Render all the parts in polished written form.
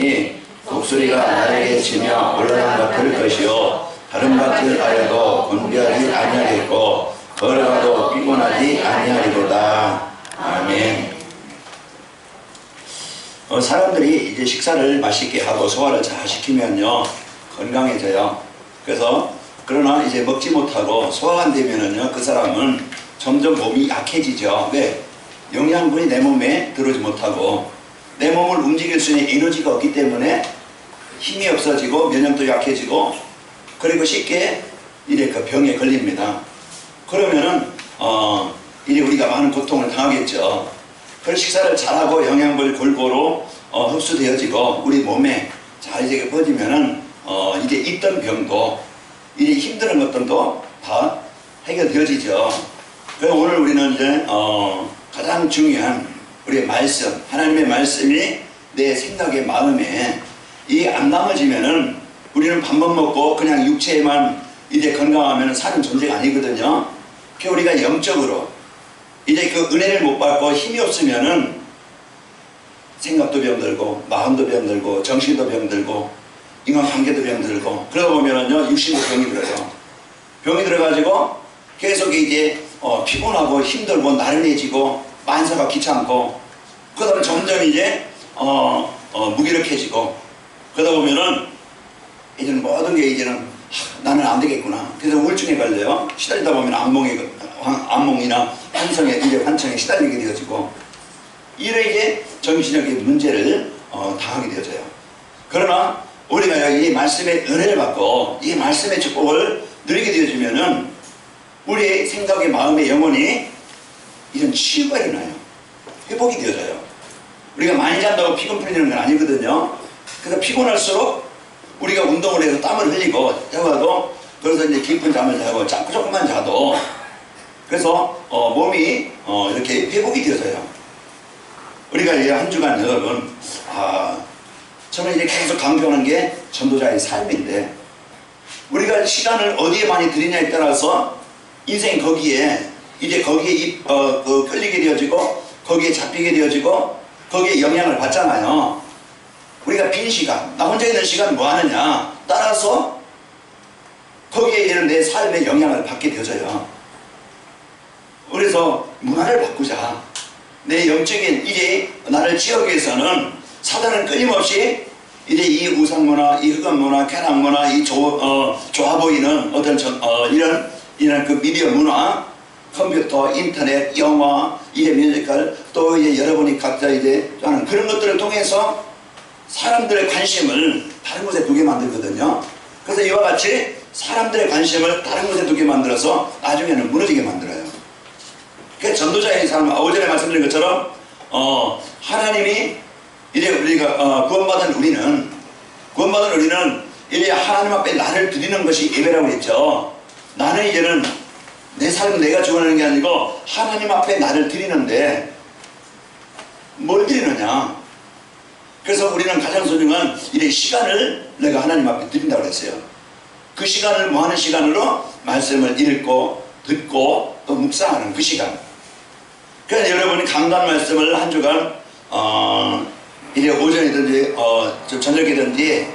하리니 독수리가 나에게 치며 올라간 것 들을 것이요 다른 밭을 하여도 곤비하지 아니하겠고 걸어가도 피곤하지 아니하리로다. 아멘. 사람들이 이제 식사를 맛있게 하고 소화를 잘 시키면요 건강해져요. 그러나 이제 먹지 못하고 소화가 안 되면은요 그 사람은 점점 몸이 약해지죠. 왜? 영양분이 내 몸에 들어오지 못하고 내 몸을 움직일 수 있는 에너지가 없기 때문에 힘이 없어지고 면역도 약해지고 그리고 쉽게 이제 그 병에 걸립니다. 그러면은 이제 우리가 많은 고통을 당하겠죠. 그래서 식사를 잘하고 영양분이 골고루 흡수되어지고 우리 몸에 잘 이제 퍼지면은 이제 있던 병도 이제 힘든 것들도 다 해결되어지죠. 그래서 오늘 우리는 이제 가장 중요한 우리의 말씀, 하나님의 말씀이 내 생각에 마음에 이 안 남아지면은 우리는 밥만 먹고 그냥 육체에만 이제 건강하면 사는 존재가 아니거든요. 그 우리가 영적으로 이제 그 은혜를 못 받고 힘이 없으면은 생각도 병들고 마음도 병들고 정신도 병들고 인간관계도 병들고 그러다 보면은요 육신도 병이 들어요. 병이 들어가지고 계속 이제 피곤하고 힘들고 나른해지고 만사가 귀찮고 그러다 보면 점점 이제 무기력해지고 그러다 보면은 이제는 모든 게 이제는 나는 안 되겠구나. 그래서 우울증에 걸려요. 시달리다 보면 악몽이나 환청에 시달리게 되어지고 이렇게 정신적인 문제를 당하게 되어져요. 그러나 우리가 이 말씀의 은혜를 받고 이 말씀의 축복을 누리게 되어지면은 우리의 생각의 마음의 영혼이 이런 치유가 일어나요. 회복이 되어져요. 우리가 많이 잔다고 피곤 풀리는 건 아니거든요. 그래서 피곤할수록 우리가 운동을 해서 땀을 흘리고 해봐도 그래서 이제 깊은 잠을 자고 조금만 자도 그래서 몸이 이렇게 회복이 되어져요. 우리가 이제 한 주간 여러분 저는 이제 계속 강조하는 게 전도자의 삶인데 우리가 시간을 어디에 많이 들이냐에 따라서 인생이 거기에 끌리게 되어지고 거기에 잡히게 되어지고 거기에 영향을 받잖아요. 우리가 빈 시간, 나 혼자 있는 시간 뭐 하느냐 따라서 거기에 이런 내 삶에 영향을 받게 되어져요. 그래서 문화를 바꾸자. 내 영적인 이제 나를 지어기 위해서는 사단은 끊임없이 이제 이 우상문화, 이 흑암문화, 쾌락문화, 이 좋아 보이는 어떤 이런 그 미디어 문화, 컴퓨터, 인터넷, 영화, 이제 뮤지컬, 또 이제 여러분이 각자 이제 하는 그런 것들을 통해서 사람들의 관심을 다른 곳에 두게 만들거든요. 그래서 이와 같이 사람들의 관심을 다른 곳에 두게 만들어서 나중에는 무너지게 만들어요. 그래서 전도자의 삶, 오전에 말씀드린 것처럼 하나님이 이제 우리가 구원받은 우리는 이제 하나님 앞에 나를 드리는 것이 예배라고 했죠. 나는 이제는 내 삶은 내가 주관하는 게 아니고 하나님 앞에 나를 드리는데 뭘 드리느냐. 그래서 우리는 가장 소중한 이래 시간을 내가 하나님 앞에 드린다고 그랬어요. 그 시간을 뭐 하는 시간으로 말씀을 읽고 듣고 또 묵상하는 그 시간. 그래서 여러분이 강단 말씀을 한 주간 이제 오전이든지 저녁이든지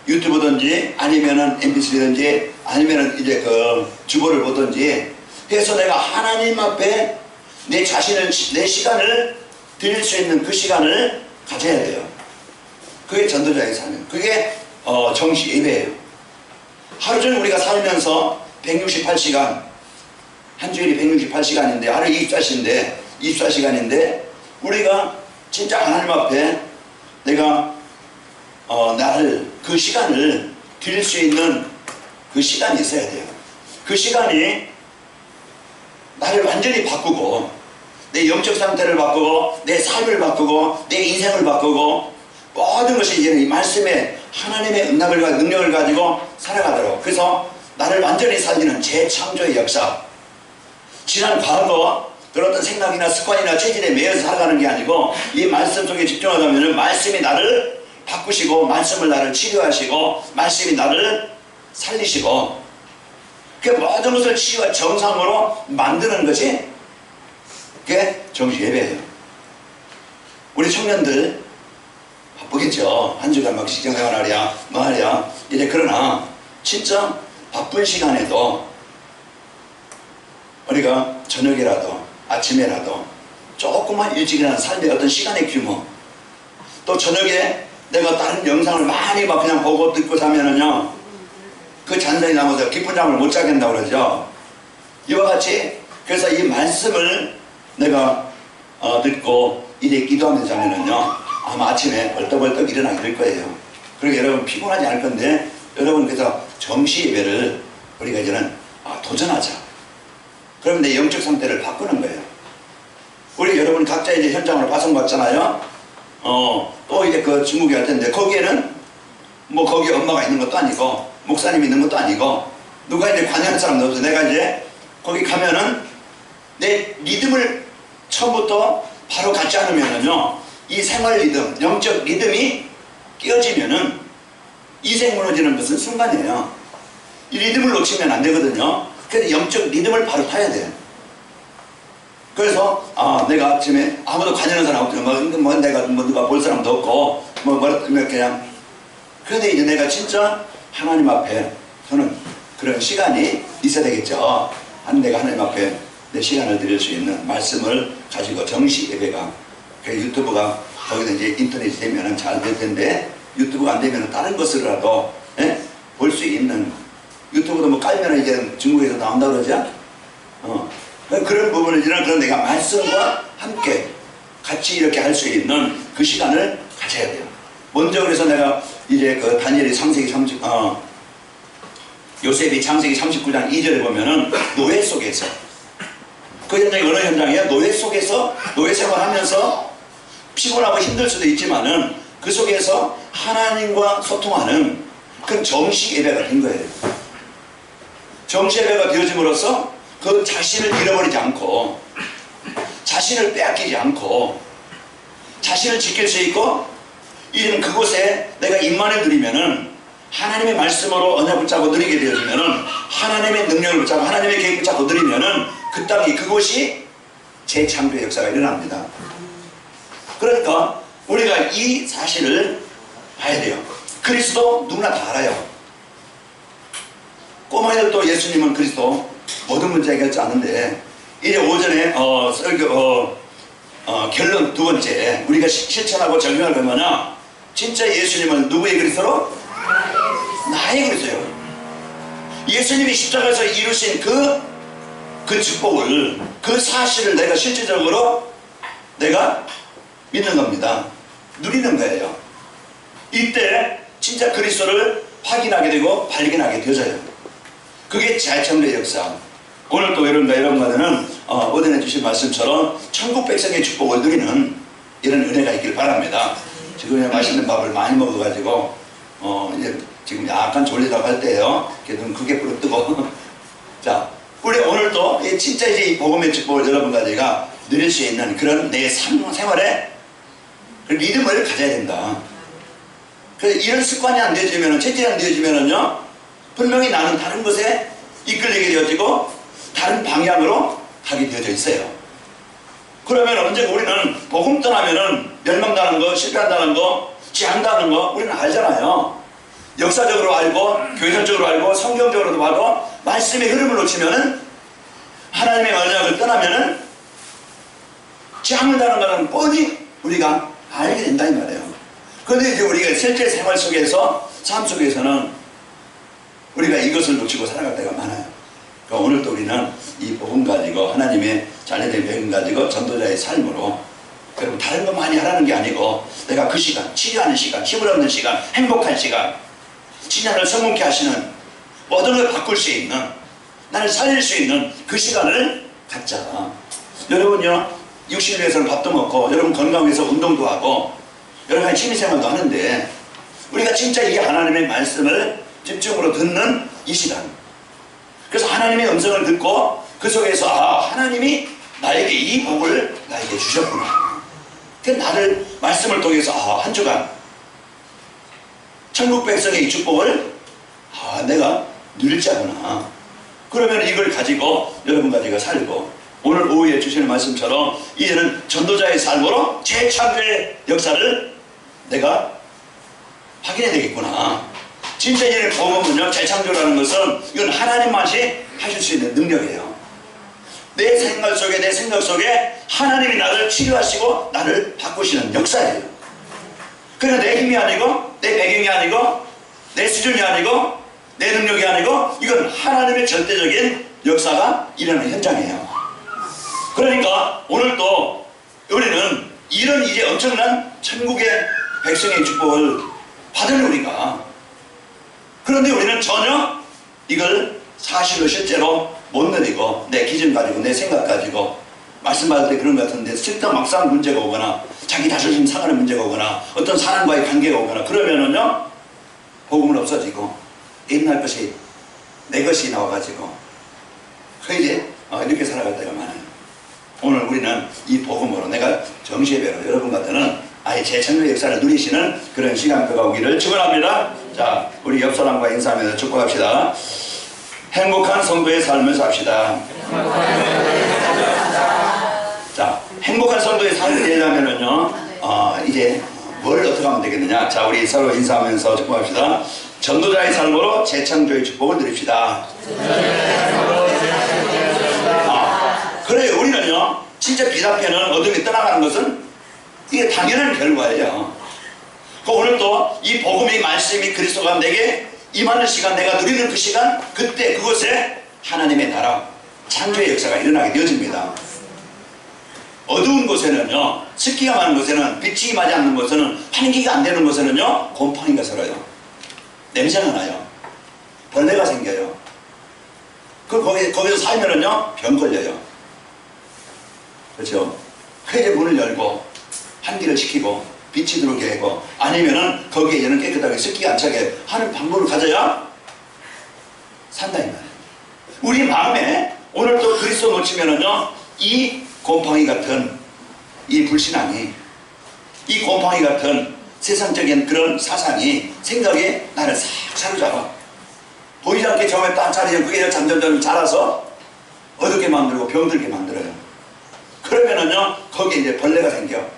유튜브든지 아니면은 mp3든지 아니면은 이제 그 주보를 보든지 해서 내가 하나님 앞에 내 시간을 드릴 수 있는 그 시간을 가져야 돼요. 그게 전도자의 삶이에요. 그게 정시 예배예요. 하루 종일 우리가 살면서 168시간, 한 주일이 168시간인데 하루 24시간인데 우리가 진짜 하나님 앞에 내가 나를 그 시간을 드릴 수 있는 그 시간이 있어야 돼요. 그 시간이 나를 완전히 바꾸고 내 영적 상태를 바꾸고 내 삶을 바꾸고 내 인생을 바꾸고 모든 것이 이제는 이 말씀에 하나님의 능력을 가지고 살아가도록 그래서 나를 완전히 살리는 재창조의 역사 지난 과거 그런 어떤 생각이나 습관이나 체질에 매여서 살아가는 게 아니고 이 말씀 속에 집중하자면 말씀이 나를 바꾸시고 말씀을 나를 치료하시고 말씀이 나를 살리시고 그 모든 것을 치유와 정상으로 만드는 것이 그게 정시 예배예요. 우리 청년들 바쁘겠죠. 한 주간 막 직장생활하랴 뭐하랴 이래. 그러나 진짜 바쁜 시간에도 우리가 저녁이라도 아침에라도 조금만 일찍 일어나는 삶의 어떤 시간의 규모, 또 저녁에 내가 다른 영상을 많이 막 그냥 보고 듣고 자면은요 그 잔상이 남아서 깊은 잠을 못 자겠다고 그러죠. 이와 같이 그래서 이 말씀을 내가 듣고 이래 기도하면서 자면은요 아마 아침에 벌떡벌떡 일어나게 될 거예요. 그리고 여러분 피곤하지 않을 건데, 여러분 그래서 정시 예배를 우리가 이제는 도전하자. 그러면 내 영적 상태를 바꾸는 거예요. 우리 여러분 각자 이제 현장으로 파송받잖아요. 또 이제 그 중국에 할 텐데 거기에는 뭐 거기 엄마가 있는 것도 아니고 목사님이 있는 것도 아니고 누가 이제 관여하는 사람도 없어요. 내가 이제 거기 가면은 내 리듬을 처음부터 바로 갖지 않으면은요 이 생활 리듬, 영적 리듬이 깨어지면은 인생 무너지는 것은 순간이에요. 이 리듬을 놓치면 안 되거든요. 그래서 영적 리듬을 바로 타야 돼요. 그래서 내가 아침에 아무도 관여하는 사람 없고 뭐 내가 뭐 누가 볼 사람도 없고 뭐 그냥, 그런데 이제 내가 진짜 하나님 앞에 저는 그런 시간이 있어야 되겠죠. 내가 하나님 앞에 내 시간을 드릴 수 있는 말씀을 가지고 정시 예배가, 유튜브가 거기다 이제 인터넷이 되면은 잘 될 텐데 유튜브가 안 되면은 다른 것으로라도 볼 수 있는, 유튜브도 뭐 깔면은 이제 중국에서 나온다 그러죠. 그런 부분을 그런 내가 말씀과 함께 같이 이렇게 할 수 있는 그 시간을 가져야 돼요. 먼저 그래서 내가 이제 그 다니엘이 요셉이 창세기 39장 2절에 보면은 노예 속에서, 그 현장이 어느 현장이에요? 노예 속에서 노예 생활하면서 피곤하고 힘들 수도 있지만은 그 속에서 하나님과 소통하는 그런 정식 예배가 된 거예요. 정식 예배가 되어짐으로써 그 자신을 잃어버리지 않고 자신을 빼앗기지 않고 자신을 지킬 수 있고, 이런 그곳에 내가 입만을 들이면은 하나님의 말씀으로 언약 붙잡고 누리게 되어지면은 하나님의 능력을 붙잡고 하나님의 계획 붙잡고 누리면은 그 땅이, 그곳이 재창조의 역사가 일어납니다. 그러니까 우리가 이 사실을 봐야 돼요. 그리스도 누구나 다 알아요. 꼬마애들도 예수님은 그리스도 모든 문제 해결하지 않는데, 이제 오전에 결론 두 번째, 우리가 실천하고 적용할 건 뭐냐? 진짜 예수님은 누구의 그리스도로? 나의 그리스도예요. 예수님이 십자가에서 이루신 그 축복을, 그 사실을 내가 실질적으로 내가 믿는 겁니다. 누리는 거예요. 이때 진짜 그리스도를 확인하게 되고 발견하게 되어져요. 그게 재창조의 역사. 오늘 또 여러분과는 어제내 주신 말씀처럼 천국 백성의 축복을 누리는 이런 은혜가 있길 바랍니다. 지금 맛있는 밥을 많이 먹어가지고 이제 지금 약간 졸리다고 할 때예요. 눈 크게 부릅뜨고 자, 우리 오늘도 진짜 이제 이 복음의 축복을 여러분과 제가 누릴 수 있는 그런 내 생활에 그 리듬을 가져야 된다. 그래서 이런 습관이 안 되어지면, 체질이 안 되어지면은요, 분명히 나는 다른 것에 이끌리게 되어지고 다른 방향으로 가게 되어져 있어요. 그러면 언젠가 우리는 복음 떠나면은 멸망당하는 거, 실패한다는 거, 지한다는 거 우리는 알잖아요. 역사적으로 알고 교회적으로 알고 성경적으로도 봐도 말씀의 흐름을 놓치면은, 하나님의 언약을 떠나면은 지한다는 것은 뻔히 우리가 알게 된다 이 말이에요. 그런데 이제 우리가 실제 생활 속에서, 삶 속에서는 우리가 이것을 놓치고 살아갈 때가 많아요. 그러니까 오늘도 우리는 이 복음 가지고, 하나님의 자녀된 복음 가지고 전도자의 삶으로, 여러분 다른 거 많이 하라는 게 아니고 내가 그 시간, 치료하는 시간, 힘을 얻는 시간, 행복한 시간, 진야를 성공케 하시는, 모든 걸 바꿀 수 있는, 나를 살릴 수 있는 그 시간을 갖자. 여러분요, 육신을 위해서는 밥도 먹고, 여러분 건강을 위해서 운동도 하고, 여러 가지 취미생활도 하는데, 우리가 진짜 이 하나님의 말씀을 집중으로 듣는 이 시간, 그래서 하나님의 음성을 듣고 그 속에서 하나님이 나에게 이 복을 나에게 주셨구나. 그 나를 말씀을 통해서 한 주간 천국 백성의 이 축복을 내가 누릴 자구나. 그러면 이걸 가지고 여러분과 제가 살고, 오늘 오후에 주시는 말씀처럼 이제는 전도자의 삶으로 재창조의 역사를 내가 확인해야 되겠구나. 진짜 이제 복음은요, 재창조라는 것은 이건 하나님만이 하실 수 있는 능력이에요. 내 생각 속에 하나님이 나를 치료하시고 나를 바꾸시는 역사예요. 그러니까 내 힘이 아니고 내 배경이 아니고 내 수준이 아니고 내 능력이 아니고 이건 하나님의 절대적인 역사가 일어나는 현장이에요. 그러니까 오늘도 우리는 이런 이제 엄청난 천국의 백성의 축복을 받은 우리가, 그런데 우리는 전혀 이걸 사실로 실제로 못 누리고 내 기준 가지고 내 생각 가지고 말씀받을 때 그런 것 같은데 실제 막상 문제가 오거나 자기 자존심 상하는 문제가 오거나 어떤 사람과의 관계가 오거나 그러면은요 복음은 없어지고 옛날 것이 내 것이 나와가지고 그 이제 이렇게 살아갈 때가 많아요. 오늘 우리는 이 복음으로 내가 정시예배로 여러분 같은 아예 재창조의 역사를 누리시는 그런 시간표가 오기를 축원합니다. 자, 우리 옆 사람과 인사하면서 축복합시다. 행복한 성도의 삶을 삽시다. 자, 행복한 성도의 삶을 되려면은요, 이제 뭘 어떻게 하면 되겠느냐? 자, 우리 서로 인사하면서 축복합시다. 전도자의 삶으로 재창조의 축복을 누립시다. 그래요. 우리는요, 진짜 빛 앞에는 어둠이 떠나가는 것은 이게 당연한 결과예요. 오늘 또 이 복음의 말씀이 그리스도가 내게 임하는 시간, 내가 누리는 그 시간, 그때 그곳에 하나님의 나라, 창조의 역사가 일어나게 되어집니다. 어두운 곳에는요, 습기가 많은 곳에는, 빛이 임하지 않는 곳에는, 환기가 안 되는 곳에는요, 곰팡이가 살아요. 냄새가 나요. 벌레가 생겨요. 거기서 살면은요, 병 걸려요. 그렇죠? 그래서 문을 열고 환기를 시키고 빛이 들어오게 하고, 아니면은 거기에는 깨끗하게 습기가 안 차게 하는 방법을 가져야 산다 이 말이에요. 우리 마음에 오늘 또 그리스도 놓치면은요, 이 곰팡이 같은 이 불신앙이, 이 곰팡이 같은 세상적인 그런 사상이 생각에 나를 싹 사로잡아 보이지 않게 처음에 딱 자리에 그게 점점 자라서 어둡게 만들고 병들게 만들어요. 그러면은요, 거기에 이제 벌레가 생겨.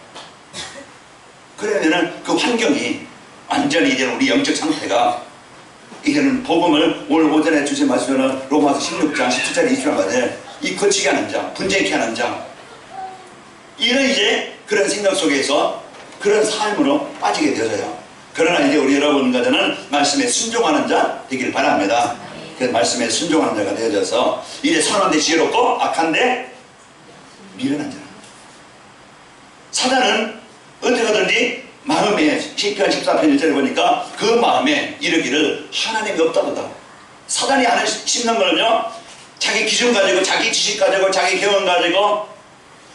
그러면은 그 환경이 완전히 이제 우리 영적 상태가, 이제는 복음을 오늘 오전에 주신 말씀은 로마서 16장 17절 20절까지 이 거치게 하는 자, 분쟁케 하는 자, 이런 이제 그런 생각 속에서 그런 삶으로 빠지게 되어져요. 그러나 이제 우리 여러분과는 말씀에 순종하는 자 되길 바랍니다. 그 말씀에 순종하는 자가 되어져서 이제 선한데 지혜롭고 악한데 미련한 자. 사단은 언제가든지 마음에 시편 14편 1절에 보니까 그 마음에 이르기를 하나님이 없다보다. 사단이 하는 심는 거는요, 자기 기준 가지고 자기 지식 가지고 자기 경험 가지고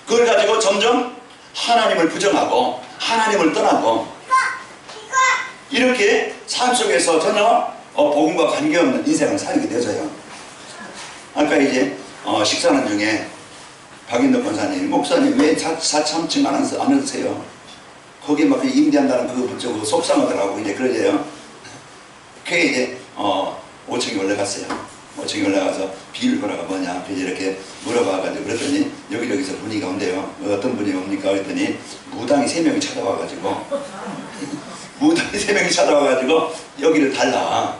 그걸 가지고 점점 하나님을 부정하고 하나님을 떠나고 이렇게 삶 속에서 전혀 복음과 관계없는 인생을 살게 되어져요. 아까 이제 식사하는 중에 박인덕 권사님, 목사님 왜 4참칭 안 하세요? 거기 막 임대한다는 그거 속상하더라고. 이제 그러세요. 그게 이제 5층에 올라갔어요. 5층에 올라가서 비밀번호가 뭐냐 이제 이렇게 물어봐가지고 그랬더니 여기저기서 분위기가 온대요. 어떤 분이 옵니까? 그랬더니 무당이 3명이 찾아와가지고 무당이 3명이 찾아와가지고 여기를 달라.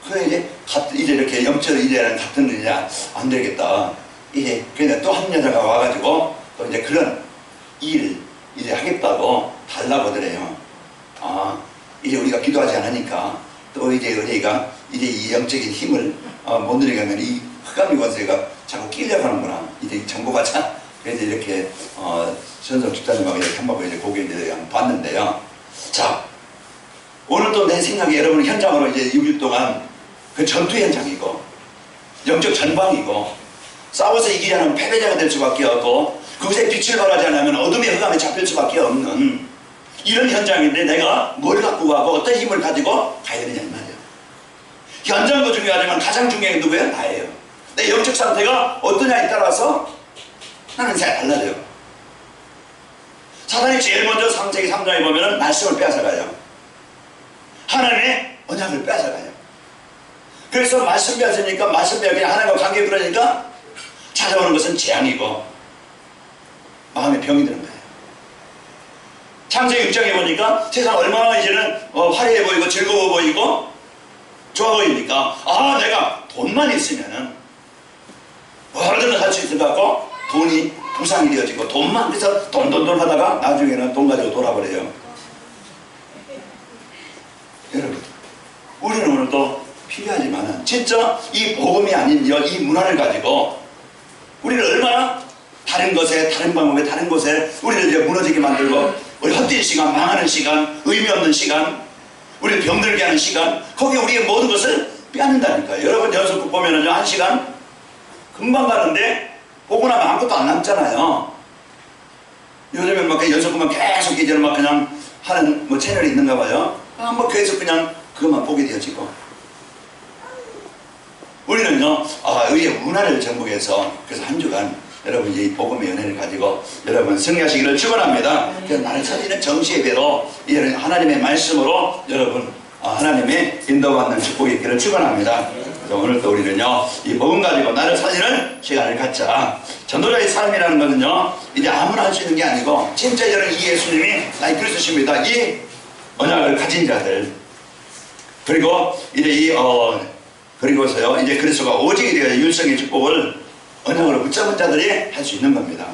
그래 이제 이렇게 영적으로 이제는 같은 일이 안 되겠다. 이제 그냥 또 한 여자가 와가지고 또 이제 그런 일 이제 하겠다고 달라고 하더래요. 이제 우리가 기도하지 않으니까 또 이제 우리가 이제 이 영적인 힘을 못 누리게 하면 이 흑암의 권세가 자꾸 끼려고 하는구나. 이제 정보받자. 그래서 이렇게 전성 집사님하고 이렇게 한번 이제 고개 이제 봤는데요. 자, 오늘 또 내 생각에 여러분 현장으로 이제 6일 동안 그 전투 현장이고 영적 전방이고 싸워서 이기지 않으면 패배자가 될 수밖에 없고 그곳에 빛을 발하지 않으면 어둠의 흑암에 잡힐 수밖에 없는 이런 현장인데 내가 뭘 갖고 가고 어떤 힘을 가지고 가야 되느냐 이 말이에요. 현장도 중요하지만 가장 중요한 게 누구예요? 나예요. 내 영적 상태가 어떠냐에 따라서 나는 인생이 달라져요. 사단이 제일 먼저 창세기 3장에 보면 말씀을 빼앗아가요. 하나님의 언약을 빼앗아가요. 그래서 말씀 빼앗으니까 말씀 빼앗으니까 하나님과 관계 그러니까 찾아오는 것은 재앙이고 마음에 병이 드는 거예요. 창세기 6장에 보니까 세상 얼마나 이제는 화려해 보이고 즐거워 보이고 좋아 보이니까 아 내가 돈만 있으면은 뭐든 할 수 있을 것 같고 돈이 부상이 되어지고 돈만 그래서 돈 하다가 나중에는 돈 가지고 돌아버려요. 여러분 우리는 오늘도 필요하지만은 진짜 이 복음이 아닌 이 문화를 가지고 우리를 얼마나 다른 것에 다른 방법에 다른 곳에 우리를 이제 무너지게 만들고 우리 헛된 시간 망하는 시간 의미 없는 시간 우리를 병들게 하는 시간 거기에 우리의 모든 것을 빼앗는다니까요. 여러분 연속극 보면은요 1시간 금방 가는데 보고 나면 아무것도 안 남잖아요. 요즘에 막 연속극만 계속 이제는 막 그냥 하는 뭐 채널이 있는가 봐요. 뭐 계속 그냥 그것만 보게 되어지고 우리는요 의의 문화를 정복해서 그래서 한 주간 여러분 이 복음의 연회를 가지고 여러분 승리하시기를 축원합니다. 그래서 나를 찾는 정시예배로 이제는 하나님의 말씀으로 여러분 하나님의 인도받는 축복이 있기를 축원합니다. 그래서 오늘도 우리는요 이 복음 가지고 나를 살리는 시간을 갖자. 전도자의 삶이라는 것은요 이제 아무나 할 수 있는 게 아니고 진짜 저는 이 예수님이 나의 그리스도십니다. 이 언약을 가진 자들 그리고 이제 그리고서요 이제 그리스도가 오직이 되어 율성의 축복을 언약으로 붙잡은 자들이 할 수 있는 겁니다.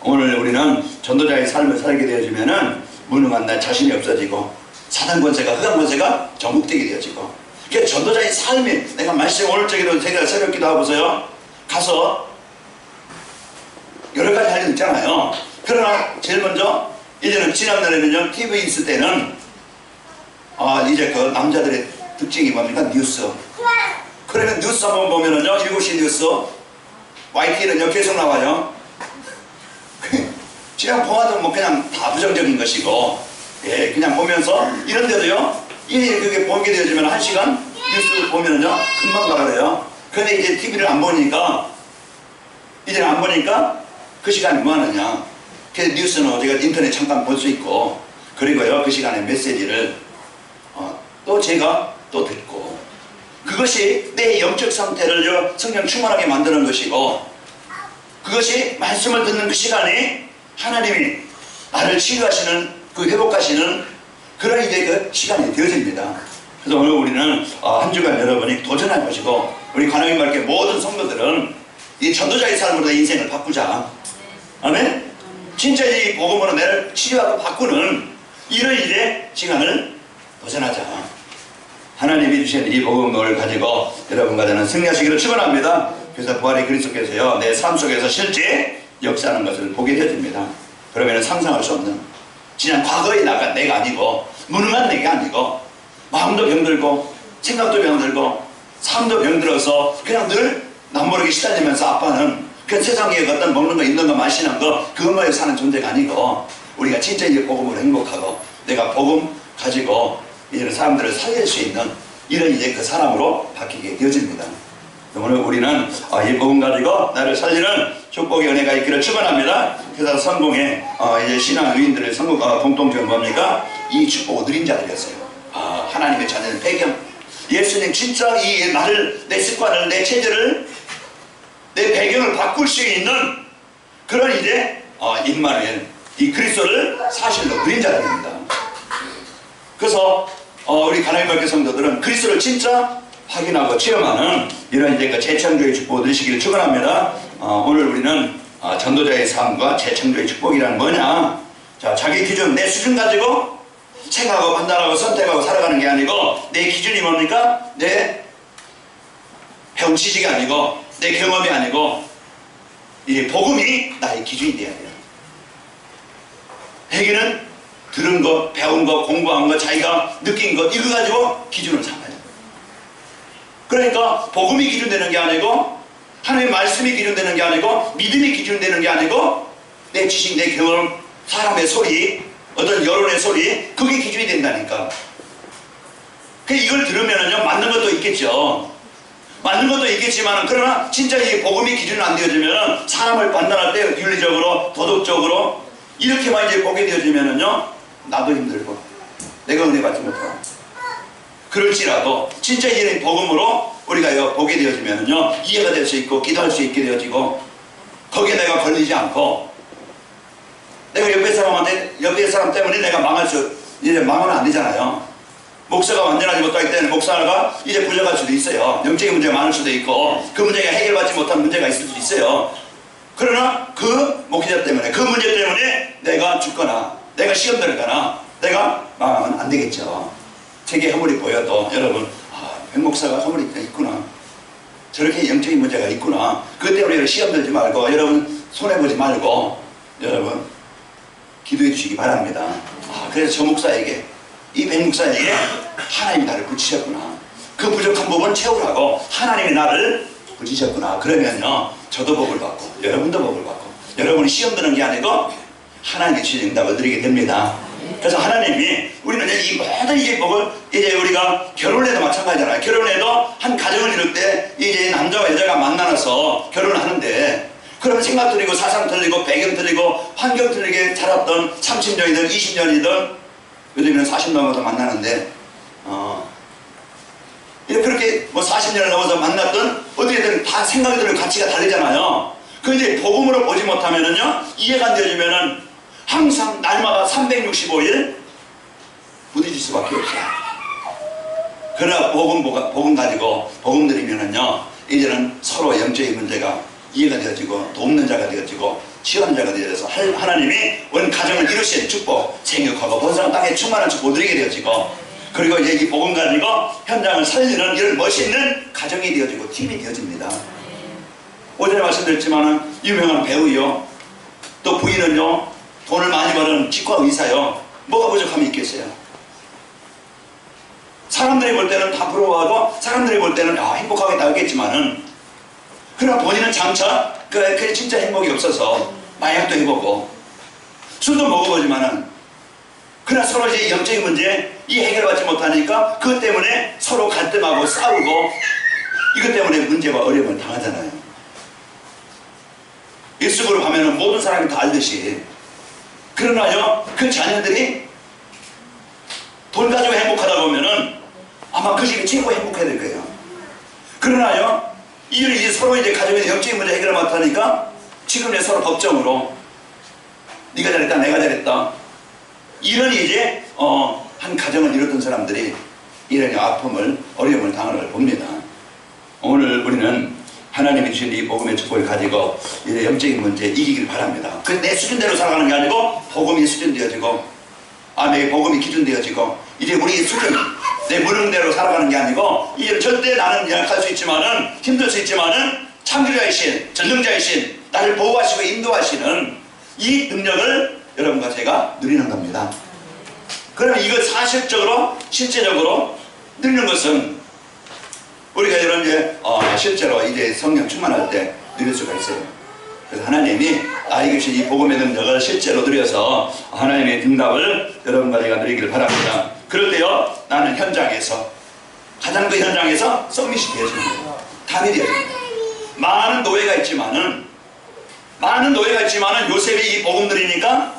오늘 우리는 전도자의 삶을 살게 되어지면은 무능한 나 자신이 없어지고 사단 권세가 흑암 권세가 정복되게 되어지고 그러니까 전도자의 삶이 내가 말씀 오늘 저기도 제가 새벽 기도하고서요 가서 여러 가지 할 일 있잖아요. 그러나 제일 먼저 이제는 지난날에는요 TV 있을 때는 이제 그 남자들의 특징이 뭡니까? 뉴스. 그러면 뉴스 한번 보면은요 7시 뉴스 YT는요 계속 나와요. 그냥 보아도 뭐 그냥 다 부정적인 것이고 예 그냥 보면서 이런데도요 그게 보게 되어지면 1시간 뉴스 보면은요 금방 가버려요. 그런데 이제 TV를 안 보니까 이제는 안 보니까 그 시간에 뭐 하느냐 그래서 뉴스는 우리가 인터넷 잠깐 볼 수 있고 그리고요 그 시간에 메시지를 또 제가 또 듣고 그것이 내 영적 상태를 성령 충만하게 만드는 것이고 그것이 말씀을 듣는 그 시간이 하나님이 나를 치유하시는 그 회복하시는 그런 이제 그 시간이 되어집니다. 그래서 오늘 우리는 한 주간 여러분이 도전할 것이고 우리 관영인 말께 모든 성도들은 이 전도자의 삶으로 내 인생을 바꾸자. 아멘? 진짜 이 복음으로 나를 치유하고 바꾸는 이런 일의 시간을 도전하자. 하나님이 주신 이 복음을 가지고 여러분과 저는 승리하시기를 축원합니다. 그래서 부활의 그리스도께서요 내 삶 속에서 실제 역사하는 것을 보게 되어집니다. 그러면 상상할 수 없는 그냥 과거의 내가 아니고 무능한 내가 아니고 마음도 병들고 생각도 병들고 삶도 병들어서 그냥 늘 남모르게 시달리면서 아빠는 그 세상에 어떤 먹는 거 있는 거 마시는 거 그것만 사는 존재가 아니고 우리가 진짜 이 복음으로 행복하고 내가 복음 가지고 이런 사람들을 살릴 수 있는 이런 이제 그 사람으로 바뀌게 되어집니다. 오늘 우리는 이 복음 가지고 나를 살리는 축복의 은혜가 있기를 축원합니다. 그래서 성공의 이제 신앙 의인들의 공통점은 뭡니까? 이 축복을 누린 자들이었어요. 하나님의 자녀는 배경. 예수님 진짜 이 나를 내 습관을 내 체질을 내 배경을 바꿀 수 있는 그런 이제 임마누엘 이 그리스도를 사실로 누린 자들입니다. 그래서 우리 가나안 교회 성도들은 그리스도를 진짜 확인하고 체험하는 이런 이제 그 재창조의 축복을 누리시기를 축원합니다. 오늘 우리는 전도자의 삶과 재창조의 축복이란 뭐냐? 자, 자기 기준, 내 수준 가지고 생각하고 판단하고 선택하고 살아가는 게 아니고 내 기준이 뭡니까? 내 배운 지식이 아니고 내 경험이 아니고 이 복음이 나의 기준이 돼야 돼요. 회개는 들은 것, 배운 것, 공부한 것, 자기가 느낀 것 이거 가지고 기준을 삼아야 돼요. 그러니까 복음이 기준되는 게 아니고 하나님의 말씀이 기준되는 게 아니고 믿음이 기준되는 게 아니고 내 지식, 내 경험, 사람의 소리, 어떤 여론의 소리 그게 기준이 된다니까. 이걸 들으면은요 맞는 것도 있겠죠. 맞는 것도 있겠지만 그러나 진짜 이 복음이 기준이 안 되어지면 사람을 판단할 때 윤리적으로 도덕적으로 이렇게만 이제 보게 되어지면은요 나도 힘들고 내가 은혜 받지 못하고 그럴지라도 진짜 이 복음으로 우리가 보게 되어지면은요 이해가 될 수 있고 기도할 수 있게 되어지고 거기에 내가 걸리지 않고 내가 옆에 사람 때문에 내가 이제 망하면 안 되잖아요. 목사가 완전하지 못할 때는 목사가 이제 불려갈 수도 있어요. 영적인 문제가 많을 수도 있고 그 문제가 해결받지 못한 문제가 있을 수도 있어요. 그러나 그 목회자 때문에 그 문제 때문에 내가 죽거나 내가 시험 들거나 내가 망하면 안 되겠죠. 제게 허물이 보여도 여러분 백 목사가 허물이 있구나. 저렇게 영적인 문제가 있구나. 그것 때문에 시험 들지 말고 여러분 손해보지 말고 여러분 기도해 주시기 바랍니다. 그래서 저 목사에게 이 백 목사에게 하나님이 나를 붙이셨구나. 그 부족한 부분 채우라고 하나님이 나를 붙이셨구나. 그러면요 저도 복을 받고 여러분도 복을 받고 여러분이 시험 드는 게 아니고 하나님께 주신 응답을 드리게 됩니다. 그래서 하나님이 우리는 이 모든 이 복을 이제 우리가 결혼해도 마찬가지잖아요. 결혼해도 한 가정을 이룰 때 이제 남자와 여자가 만나서 결혼을 하는데 그러면 생각 틀리고 사상 틀리고 배경 틀리고 환경 틀리게 자랐던 30년이든 20년이든 요즘에는 40 넘어서 만나는데 그렇게 뭐 40년을 넘어서 만났던 어떻게든 다 생각이 들고 가치가 다르잖아요. 그 이제 복음으로 보지 못하면은요 이해가 안 되어지면은 항상 날마다 365일 부딪힐 수밖에 없어요. 그러나 복음 가지고 복음 드리면은요 이제는 서로 영적인 문제가 이해가 되어지고 돕는 자가 되어지고 치유하는 자가 되어져서 하나님이 온 가정을 이루신 축복 생육하고 번성한 땅에 충만한 축복 누리게 되어지고 그리고 이제 이 복음 가지고 현장을 살리는 이런 멋있는 가정이 되어지고 팀이 되어집니다. 어제 말씀드렸지만은 유명한 배우요 또 부인은요 돈을 많이 버는 치과 의사요 뭐가 부족함이 있겠어요? 사람들이 볼 때는 다 부러워하고 사람들이 볼 때는 행복하겠다 하겠지만은 그러나 본인은 장차 그게 진짜 행복이 없어서 마약도 해보고 술도 먹어보지만은 그러나 서로 이제 영적인 문제 이 해결받지 못하니까 그것 때문에 서로 갈등하고 싸우고 이것 때문에 문제와 어려움을 당하잖아요. 일수그룹 하면은 모든 사람이 다 알듯이 그러나요 그 자녀들이 돈 가지고 행복하다 보면은 아마 그 집이 최고 행복해야 될 거예요. 그러나요 이제 서로 이제 가정의 영적인 문제 해결을 못하니까 지금 이제 서로 법정으로 네가 잘했다 내가 잘했다 이런 이제 한 가정을 이뤘던 사람들이 이런 아픔을 어려움을 당하는 걸 봅니다. 오늘 우리는 하나님이 주신 이 복음의 축복을 가지고 이제 영적인 문제 이기길 바랍니다. 그 내 수준대로 살아가는 게 아니고 복음이 수준되어지고 내 복음이 기준되어지고 이제 우리 수준 내 무능대로 살아가는 게 아니고 이제 절대 나는 약할 수 있지만은 힘들 수 있지만은 창조자이신 전능자이신 나를 보호하시고 인도하시는 이 능력을 여러분과 제가 누리는 겁니다. 그러면 이걸 사실적으로 실제적으로 누리는 것은 우리가 이런 이제 실제로 이제 성령 충만할 때 누릴 수가 있어요. 그래서 하나님이 나에게 주신 이 복음의 능력을 실제로 누려서 하나님의 응답을 여러분과 제가 누리기를 바랍니다. 그럴 때요 나는 현장에서 가장 그 현장에서 서밋이 되어집니다. 답이 되어집니다. 많은 노예가 있지만은 요셉이 이 복음 누리니까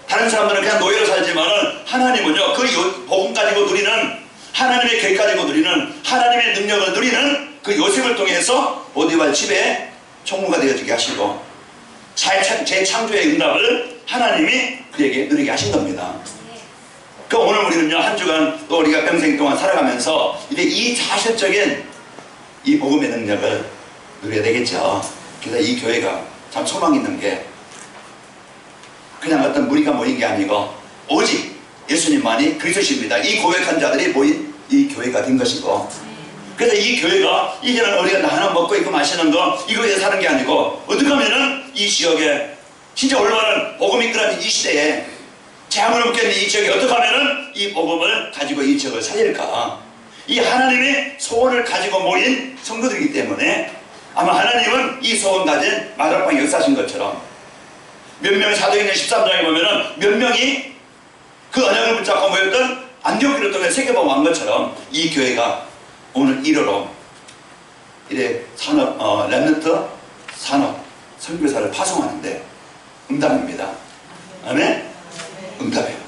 다른 사람들은 그냥 노예로 살지만은 하나님은요 그 복음 가지고 누리는 하나님의 계획 가지고 누리는 하나님의 능력을 누리는 그 요셉을 통해서 보디발 집에 총무가 되어지게 하시고 재창조의 응답을 하나님이 그에게 누리게 하신 겁니다. 그 오늘 우리는요 한 주간 또 우리가 평생 동안 살아가면서 이제 이 사실적인 이 복음의 능력을 누려야 되겠죠. 그래서 이 교회가 참 소망 있는 게 그냥 어떤 무리가 모인 게 아니고 오직 예수님만이 그리스도십니다. 이 고백한 자들이 모인 이 교회가 된 것이고 그래서 이 교회가 이제는 우리가 나눠 먹고 있고 마시는 거 이거에 사는 게 아니고 어떻게 하면은 이 지역에 진짜 올바른 복음이 끌어진 이 시대에 재앙을 묶여있는 이 지역에 어떻게 하면은 이 복음을 가지고 이 지역을 살릴까 이 하나님의 소원을 가지고 모인 성도들이기 때문에 아마 하나님은 이 소원 가진 마가방에 역사하신 것처럼 몇 명의 사도행전 13장에 보면은 몇 명이 그 언약을 붙잡고 모였던 안디옥교를 통해 세계보고 한 것처럼 이 교회가 오늘 1호로 이래 랩넌트 산업 선교사를 파송하는데 응답입니다. 아멘? 응답이에요.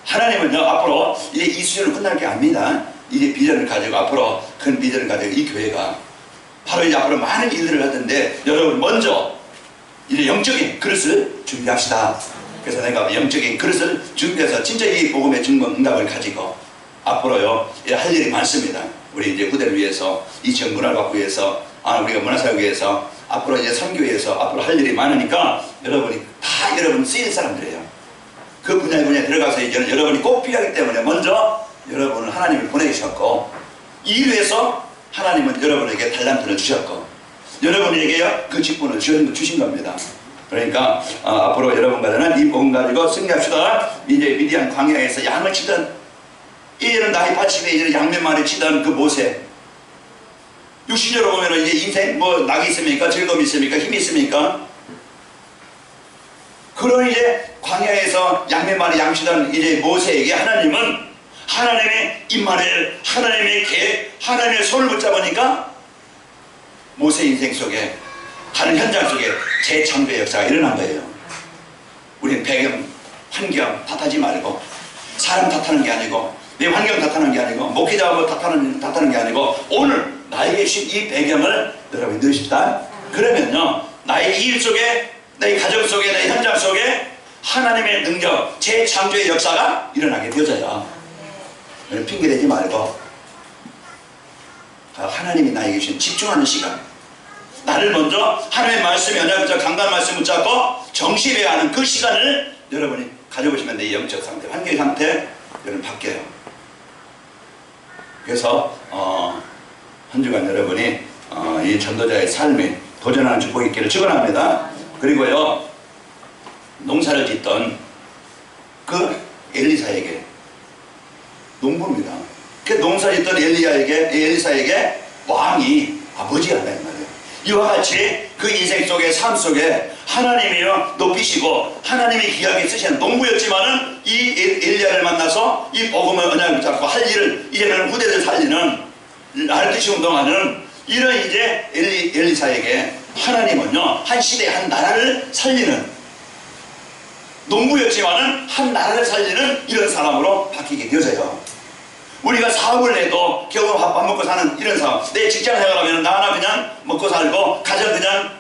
하나님은요 앞으로 이제 이 수준으로 끝날 게 아닙니다. 이제 비전을 가지고 앞으로 큰 비전을 가지고 이 교회가 바로 이제 앞으로 많은 일들을 하던데 여러분 먼저 이제 영적인 그릇을 준비합시다. 그래서 내가 영적인 그릇을 준비해서 진짜 이 복음의 응답을 가지고 앞으로요 할 일이 많습니다. 우리 이제 후대를 위해서 이 지역 문화를 바꾸기 위해서 우리가 문화사역을 위해서 앞으로 이제 선교회에서 앞으로 할 일이 많으니까 여러분이 다 여러분 쓰일 사람들이에요. 그 분야에 들어가서 이제는 여러분이 꼭 필요하기 때문에 먼저 여러분은 하나님을 보내주셨고 이를 위해서 하나님은 여러분에게 달란트를 주셨고 여러분에게 그 직분을 주신 겁니다. 그러니까 앞으로 여러분과 저는 이 복음 가지고 승리합시다. 이제 미디안 광야에서 양을 치던 이제는 나이 80에 이제는 양 몇 마리 치던 그 모세 60년으로 보면 이제 인생 뭐 낙이 있습니까? 즐거움이 있습니까? 힘이 있습니까? 그런 이제 광야에서 양 몇 마리 양치던 이제 모세에게 하나님은 하나님의 임마누엘, 하나님의 계획, 하나님의 손을 붙잡으니까 모세 인생 속에 다른 현장 속에 재창조의 역사가 일어난 거예요. 우리는 배경, 환경 탓하지 말고 사람 탓하는 게 아니고 내 환경 탓하는 게 아니고 목회자하고 탓하는 게 아니고 오늘 나에게 주신 이 배경을 여러분이 넣으십시다. 그러면요 나의 일 속에 내 가정 속에 내 현장 속에 하나님의 능력 재창조의 역사가 일어나게 되어져요. 핑계대지 말고 하나님이 나에게 주신 집중하는 시간 나를 먼저 하나님의 말씀에 언약을 강단 말씀 붙잡고 정신해야 하는 그 시간을 여러분이 가져보시면 내 영적 상태, 환경 상태 여러분 바뀌어요. 그래서 한 주간 여러분이 이 전도자의 삶에 도전하는 축복이 있기를 축원합니다. 그리고요 농사를 짓던 그 엘리사에게 농부입니다. 그 농사 짓던 엘리사에게 왕이 아버지가 된다 이 말이에요. 이와 같이 그 인생 속에 삶 속에 하나님이요 높이시고 하나님이 귀하게 쓰시는 농부였지만은 이 엘리야를 만나서 이 복음을 언약을 잡고 할 일을 이제는 후대를 살리는 날 뜻이 운동하는 이런 이제 엘리사에게 하나님은요 한 시대 한 나라를 살리는 농부였지만은 한 나라를 살리는 이런 사람으로 바뀌게 되어져요. 우리가 사업을 해도 겨우 밥 먹고 사는 이런 사람, 내 직장 생활하면 나 하나 그냥 먹고 살고 가정 그냥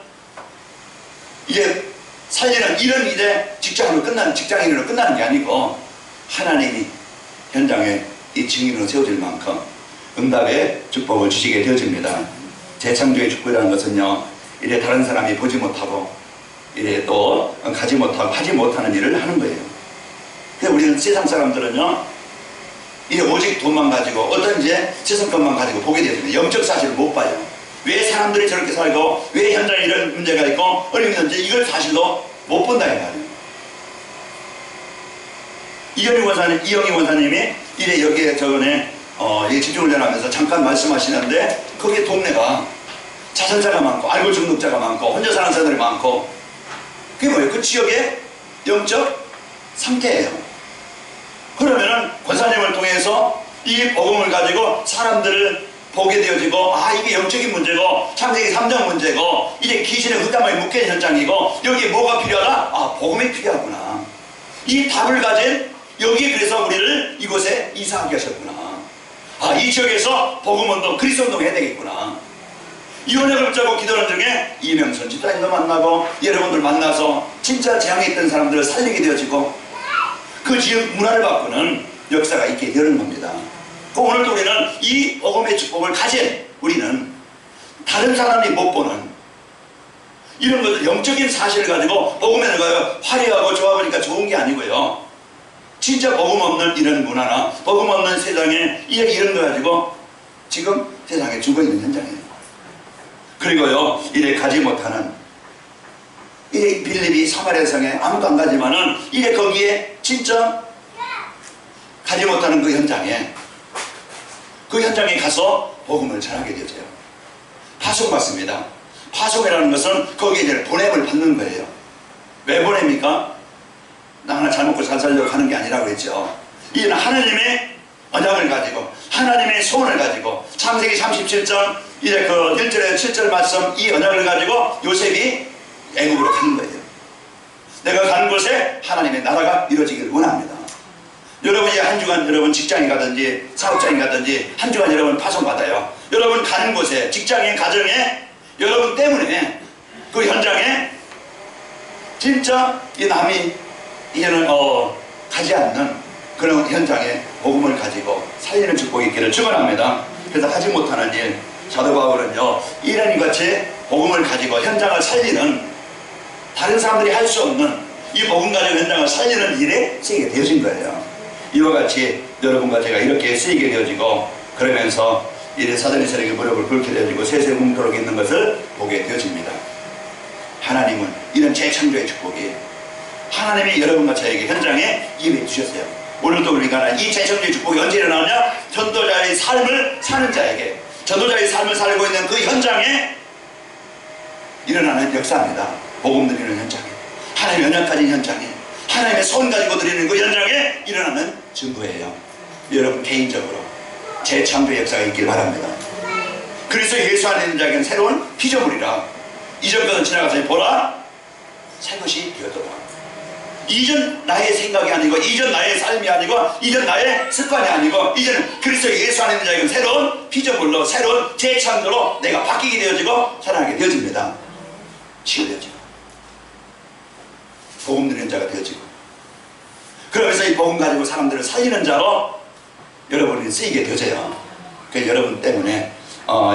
이제 살리는 이런 이제 직장인으로 끝나는 게 아니고 하나님이 현장에 이 증인으로 세워질 만큼 응답의 축복을 주시게 되어집니다. 재창조의 축복이라는 것은요 이래 다른 사람이 보지 못하고 이래 또 가지 못하고 하지 못하는 일을 하는 거예요. 그래서 우리는 세상 사람들은요 이게 오직 돈만 가지고 어떤 이제 세상 것만 가지고 보게 되거든요. 영적 사실을 못 봐요. 왜 사람들이 저렇게 살고 왜 현장에 이런 문제가 있고 어려움이 있는지 이걸 사실로 못 본다 이 말이에요. 이영희 원사님이 이래 여기에 저번에 집중을 전하면서 잠깐 말씀하시는데 거기 동네가 자살자가 많고 알코올 중독자가 많고 혼자 사는 사람들이 많고 그게 뭐예요? 그 지역의 영적 상태예요. 그러면은 권사님을 통해서 이 복음을 가지고 사람들을 보게 되어지고 이게 영적인 문제고 창세기 3장 문제고 이제 귀신의 흑암에 묶인 현장이고 여기에 뭐가 필요하다? 복음이 필요하구나. 이 답을 가진 여기에 그래서 우리를 이곳에 이사하게 하셨구나. 이 지역에서 복음운동 그리스도운동 해야 되겠구나. 이 언약을 붙잡고 기도하는 중에 이명선 집사님도 만나고 여러분들 만나서 진짜 재앙에 있던 사람들을 살리게 되어지고 그 지역 문화를 바꾸는 역사가 있게 되는 겁니다. 오늘도 우리는 이 복음의 축복을 가진 우리는 다른 사람이 못 보는 이런 것들 영적인 사실을 가지고 복음에 들어가요 화려하고 좋아 보니까 좋은 게 아니고요 진짜 복음 없는 이런 문화나 복음 없는 세상에 이런 거 가지고 지금 세상에 죽어있는 현장이에요. 그리고요 이래 가지 못하는 이 빌립이 사마리아 성에 아무도 안 가지만은 이래 거기에 진짜 가지 못하는 그 현장에 가서 복음을 전하게 되어져요. 파송받습니다. 파송이라는 것은 거기에 이제 보냄을 받는 거예요. 왜 보냅니까? 나 하나 잘 먹고 잘 살려고 하는 게 아니라고 했죠. 이는 하나님의 언약을 가지고 하나님의 소원을 가지고 창세기 37장 이제 그 1절에 7절 말씀 이 언약을 가지고 요셉이 애국으로 가는 거예요. 내가 가는 곳에 하나님의 나라가 이루어지기를 원합니다. 여러분 이제 한 주간 여러분 직장에 가든지 사업장에 가든지 한 주간 여러분 파송받아요. 여러분 가는 곳에 직장에 가정에 여러분 때문에 그 현장에 진짜 이 남이 이제는 가지 않는 그런 현장에 복음을 가지고 살리는 축복이 있기를 축원합니다. 그래서 하지 못하는 일, 사도 바울은요 이런 같이 복음을 가지고 현장을 살리는, 다른 사람들이 할 수 없는 이 복음 가지고 현장을 살리는 일에 쓰이게 되어진 거예요. 이와 같이 여러분과 제가 이렇게 쓰이게 되어지고, 그러면서 이래 사단의 세력의 무력을 꿇게 되어지고 세세공토록 있는 것을 보게 되어집니다. 하나님은 이런 재창조의 축복이 하나님이 여러분과 저에게 현장에 임해 주셨어요. 오늘도 우리가 이 재창조의 축복이 언제 일어나냐? 전도자의 삶을 사는 자에게, 전도자의 삶을 살고 있는 그 현장에 일어나는 역사입니다. 복음 드리는 현장에, 하나님의 언약 가진 현장에, 하나님의 손 가지고 드리는 그 현장에 일어나는 증거예요. 여러분 개인적으로 재창조의 역사가 있길 바랍니다. 그리스도 예수 안에 있는 자에게는 새로운 피조물이라. 이전 것은 지나가서 보라 새 것이 되었도다. 이전 나의 생각이 아니고, 이전 나의 삶이 아니고, 이전 나의 습관이 아니고, 이제는 그리스도 예수 안에 있는 자에게는 새로운 피조물로, 새로운 재창조로 내가 바뀌게 되어지고 살아나게 되어집니다. 치유되어지고 복음 드리는 자가 되어지고, 그러면서 이 복음 가지고 사람들을 살리는 자로 여러분이 쓰이게 되어져요. 그래서 여러분 때문에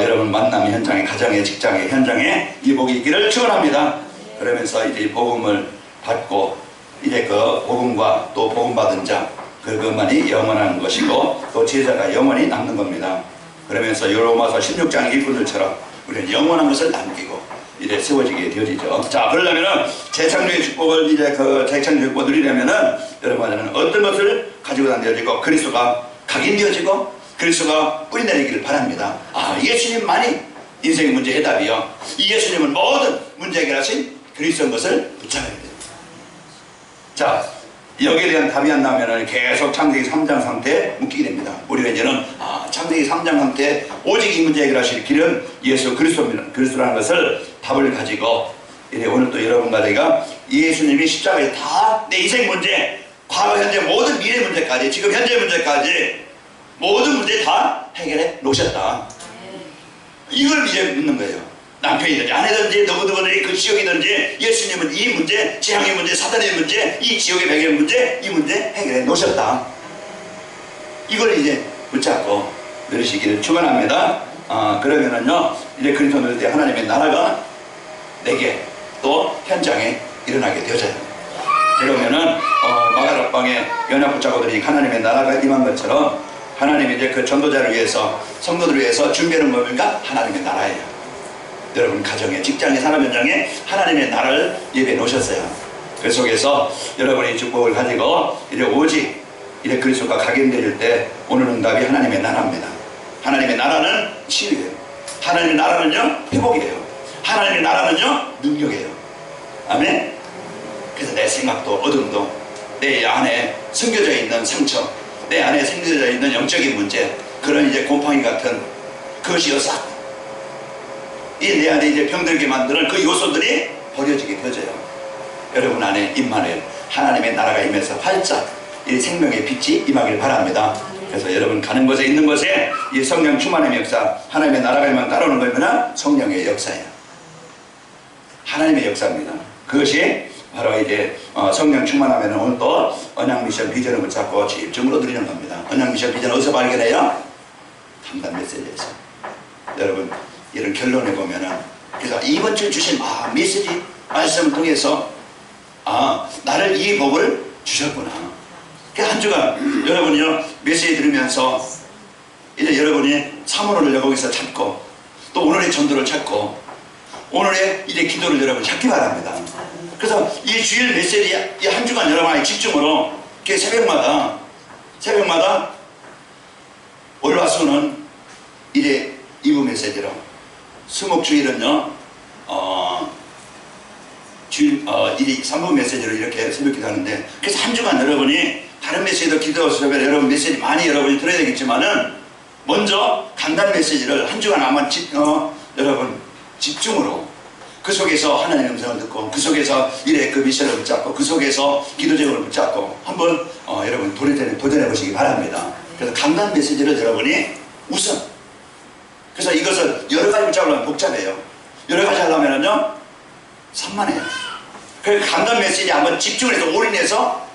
여러분 만남 현장에, 가정에, 직장에, 현장에 이 복이 있기를 축원합니다. 그러면서 이제 이 복음을 받고 이제 그 복음과 또 복음 받은 자 그것만이 영원한 것이고, 또 제자가 영원히 남는 겁니다. 그러면서 로마서 16장 일꾼들처럼 우리는 영원한 것을 남기고 이제 세워지게 되어지죠. 자, 그러려면은 재창조의 축복을 이제 그 재창조의 축복을 누리려면은 여러분은 어떤 것을 가지고 다녀지고 그리스도가 각인되어지고 그리스도가 뿌리내리기를 바랍니다. 예수님만이 인생의 문제 해답이요. 이 예수님은 모든 문제 해결하신 그리스도인 것을 붙잡아야 됩니다. 자, 여기에 대한 답이 안 나오면 계속 창세기 3장 상태에 묶이게 됩니다. 우리가 이제는 창세기 3장 상태에 오직 이 문제 해결하실 길은 예수 그리스도라는 것을 답을 가지고 이제 오늘 또 여러분과 제가 예수님이 십자가에 다 내 인생 문제, 과거 현재 모든 미래 문제까지, 지금 현재 문제까지 모든 문제 다 해결해 놓으셨다. 이걸 이제 묻는 거예요. 남편이든지 아내든지 누구든지 그 지역이든지 예수님은 이 문제, 재앙의 문제, 사단의 문제, 이 지역의 배경 문제, 이 문제 해결해 놓으셨다. 이걸 이제 붙잡고 누리시기를 축원합니다. 그러면은요 이제 그리스도 누릴 때 하나님의 나라가 내게 또 현장에 일어나게 되어져요. 그러면은 마가락방에 연합 붙잡고들이 하나님의 나라가 임한 것처럼 하나님이 이제 그 전도자를 위해서, 성도들을 위해서 준비하는 뭡니까? 하나님의 나라예요. 여러분 가정에, 직장에, 산업 현장에 하나님의 나라를 예배해 놓으셨어요. 그 속에서 여러분이 축복을 가지고 이제 오직 이제 그리스도가 각인되릴 때 오늘 응답이 하나님의 나라입니다. 하나님의 나라는 치유예요. 하나님의 나라는요 회복이에요. 하나님의 나라는요 능력이에요. 아멘. 그래서 내 생각도 어둠도, 내 안에 숨겨져 있는 상처, 내 안에 생겨져 있는 영적인 문제, 그런 이제 곰팡이 같은 그것이 싹 이 내 안에 이제 병들게 만드는 그 요소들이 버려지게 되어져요. 여러분 안에 임마누엘 하나님의 나라가 임해서 활짝 이 생명의 빛이 임하길 바랍니다. 그래서 여러분 가는 곳에 있는 곳에 이 성령 충만의 역사, 하나님의 나라가 임하면 따라오는 거면 성령의 역사예요. 하나님의 역사입니다. 그것이 바로 이제 성령 충만하면 오늘 또 언약 미션 비전을 붙잡고 집중으로 드리는 겁니다. 언약 미션 비전 어디서 발견해요? 담당 메시지에서. 여러분 이런 결론에 보면은, 그래서 이번 주 주신 메시지 말씀을 통해서 나를 이 복을 주셨구나. 한 주간 여러분이요 메시지 들으면서 이제 여러분이 사모를 거기서 찾고 또 오늘의 전도를 찾고 오늘의 이제 기도를 여러분 찾기 바랍니다. 그래서 이 주일 메시지 이 한 주간 여러분의 집중으로 새벽마다 월화수는 이제 2부 메시지로, 수목주일은요 이제 3부 메시지로 이렇게 새벽 기도하는데, 그래서 한 주간 여러분이 다른 메시지도 기도하시면 여러분 메시지 많이 여러분이 들어야 되겠지만은 먼저 간단 메시지를 한 주간 아마 여러분 집중으로 그 속에서 하나님의 음성을 듣고 그 속에서 일의 그 미션을 붙잡고 그 속에서 기도 제목을 붙잡고 한번 여러분 도전해 보시기 바랍니다. 그래서 간단 메시지를 여러분이 우선, 그래서 이것을 여러 가지 붙잡으려면 복잡해요. 여러 가지 하려면요 산만해요. 그 강단 메시지에 한번 집중해서 올인해서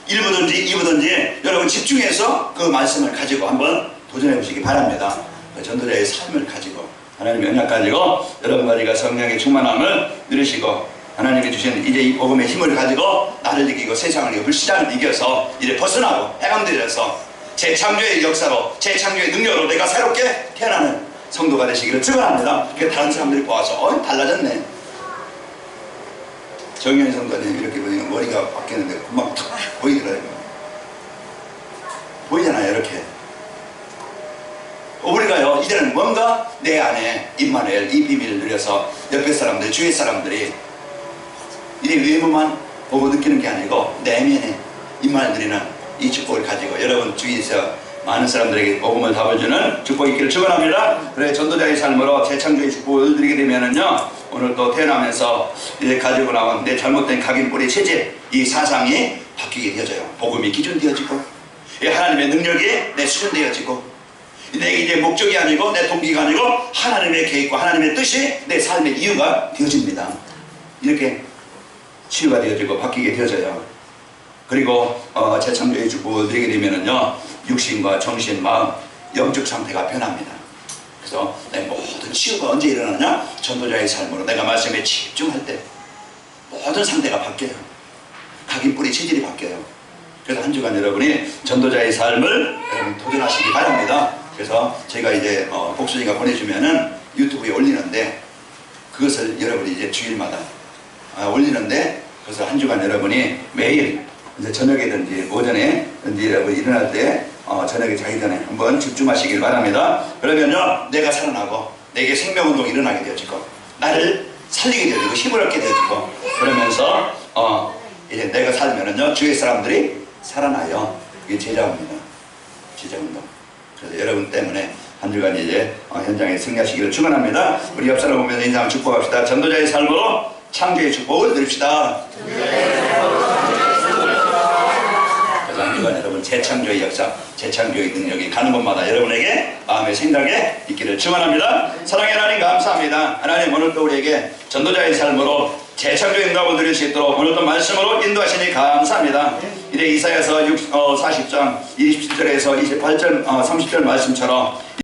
1부든지 2부든지 여러분 집중해서 그 말씀을 가지고 한번 도전해 보시기 바랍니다. 그 전도자의 삶을 가지고 하나님의 언약 가지고 여러분과 제가 성령의 충만함을 누리시고 하나님이 주신 이제 이 복음의 힘을 가지고 나를 이기고 세상을 이기고 불시장을 이겨서 이제 벗어나고 해방되어서 재창조의 역사로 재창조의 능력으로 내가 새롭게 태어나는 성도가 되시기를 축원합니다. 그 다른 사람들이 보아서 달라졌네. 정현 성도님 이렇게 보니까 머리가 바뀌었는데 금방 탁 보이더라고요. 보이잖아요. 이렇게 우리가요 이제는 뭔가 내 안에 임마누엘 이 비밀을 누려서 옆에 사람들 주위 사람들이 이제 외모만 보고 느끼는 게 아니고 내면에 임마누엘 누리는 이 축복을 가지고 여러분 주위에서 많은 사람들에게 복음을 답을주는 축복이 있기를 축원합니다. 그래 전도자의 삶으로 재창조의 축복을 누리게 되면은요 오늘 또 태어나면서 이제 가지고 나온 내 잘못된 각인뿌리 체질 이 사상이 바뀌게 되어져요. 복음이 기준되어지고 하나님의 능력이 내 수준되어지고 내 이제 목적이 아니고 내 동기가 아니고 하나님의 계획과 하나님의 뜻이 내 삶의 이유가 되어집니다. 이렇게 치유가 되어지고 바뀌게 되어져요. 그리고 재창조의 축복을 누리게 되면은요 육신과 정신, 마음, 영적 상태가 변합니다. 그래서 내 모든 치유가 언제 일어나냐? 전도자의 삶으로 내가 말씀에 집중할 때 모든 상태가 바뀌어요. 각인뿌리 체질이 바뀌어요. 그래서 한 주간 여러분이 전도자의 삶을 여러분 도전하시기 바랍니다. 그래서 제가 이제 복수님가 보내주면은 유튜브에 올리는데 그것을 여러분이 이제 주일마다 올리는데 그래서 한 주간 여러분이 매일 이제 저녁에든지 오전에든지 여러분 일어날 때 저녁에 자기 전에 한번 집중하시길 바랍니다. 그러면요 내가 살아나고 내게 생명운동이 일어나게 되어지고 나를 살리게 되어지고 힘을 얻게 되어지고 그러면서 이제 내가 살면은요 주위 사람들이 살아나요. 이게 제자입니다. 제자운동. 그래서 여러분 때문에 한 주간 이제 현장에 승리하시기를 축원합니다. 우리 옆 사람 보면서 인상을 축복합시다. 전도자의 삶으로 창조의 축복을 누립시다. 한 주간 여러분 재창조의 역사, 재창조의 능력이 가는 곳마다 여러분에게 마음의 생각에 있기를 축원합니다. 사랑의 하나님 감사합니다. 하나님 오늘도 우리에게 전도자의 삶으로 재창조의 응답을 누릴 수 있도록 오늘도 말씀으로 인도하시니 감사합니다. 이제 이사야서 40장 27절에서 28절 30절 말씀처럼